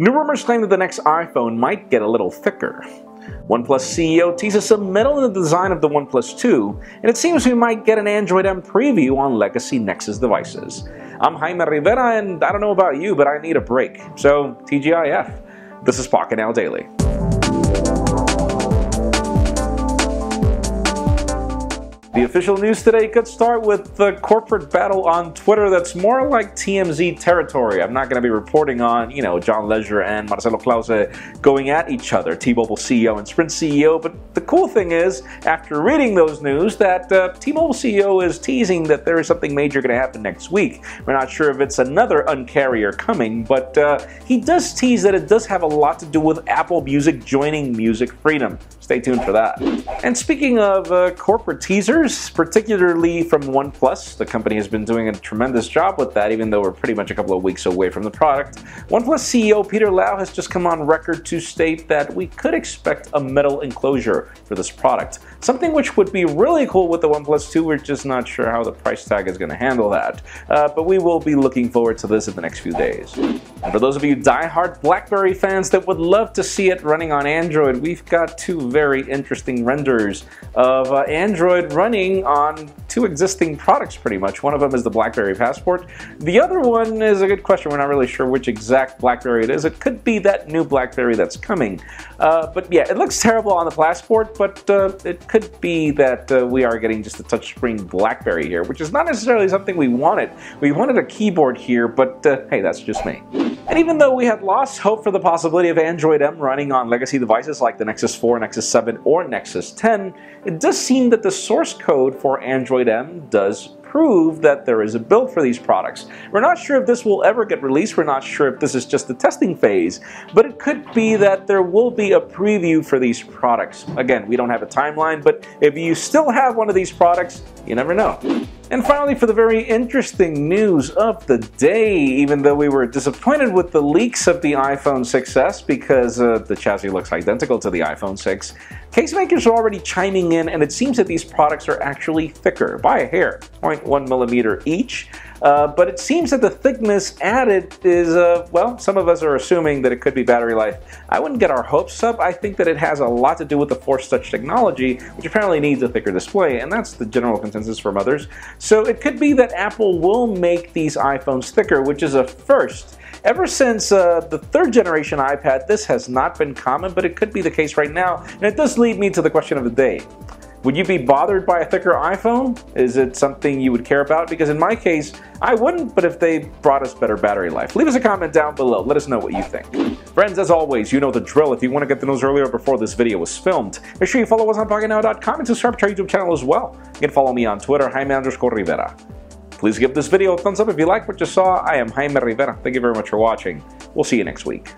New rumors claim that the next iPhone might get a little thicker. OnePlus CEO teases some metal in the design of the OnePlus 2, and it seems we might get an Android-M preview on legacy Nexus devices. I'm Jaime Rivera, and I don't know about you, but I need a break. So, TGIF. This is Pocketnow Daily. The official news today could start with the corporate battle on Twitter that's more like TMZ territory. I'm not going to be reporting on, John Legere and Marcelo Clause going at each other, T-Mobile CEO and Sprint CEO, but the cool thing is, after reading those news, that T-Mobile CEO is teasing that there is something major going to happen next week. We're not sure if it's another Un-carrier coming, but he does tease that it does have a lot to do with Apple Music joining Music Freedom. Stay tuned for that. And speaking of corporate teasers, particularly from OnePlus, the company has been doing a tremendous job with that, even though we're pretty much a couple of weeks away from the product. OnePlus CEO Peter Lau has just come on record to state that we could expect a metal enclosure for this product. Something which would be really cool with the OnePlus 2, we're just not sure how the price tag is going to handle that. But we will be looking forward to this in the next few days. And for those of you die-hard BlackBerry fans that would love to see it running on Android, we've got two very interesting renders of Android running on two existing products pretty much. One of them is the BlackBerry Passport. The other one is a good question. We're not really sure which exact BlackBerry it is. It could be that new BlackBerry that's coming. But yeah, it looks terrible on the Passport, but it could be that we are getting just a touchscreen BlackBerry here, which is not necessarily something we wanted. We wanted a keyboard here, but hey, that's just me. And even though we had lost hope for the possibility of Android M running on legacy devices like the Nexus 4, Nexus 7, or Nexus 10, it does seem that the source code for Android M does prove that there is a build for these products. We're not sure if this will ever get released, we're not sure if this is just the testing phase, but it could be that there will be a preview for these products. Again, we don't have a timeline, but if you still have one of these products, you never know. And finally, for the very interesting news of the day, even though we were disappointed with the leaks of the iPhone 6s because the chassis looks identical to the iPhone 6, case makers are already chiming in, and it seems that these products are actually thicker by a hair, 0.1 millimeter each. But it seems that the thickness added is, well, some of us are assuming that it could be battery life. I wouldn't get our hopes up. I think that it has a lot to do with the Force Touch technology, which apparently needs a thicker display, and that's the general consensus from others. So it could be that Apple will make these iPhones thicker, which is a first. Ever since the third generation iPad, this has not been common, but it could be the case right now, and it does lead me to the question of the day. Would you be bothered by a thicker iPhone? Is it something you would care about? Because in my case, I wouldn't, but if they brought us better battery life. Leave us a comment down below. Let us know what you think. Friends, as always, you know the drill. If you want to get the news earlier before this video was filmed, make sure you follow us on Pocketnow.com and subscribe to our YouTube channel as well. You can follow me on Twitter, Jaime_Rivera. Please give this video a thumbs up if you like what you saw. I am Jaime Rivera. Thank you very much for watching. We'll see you next week.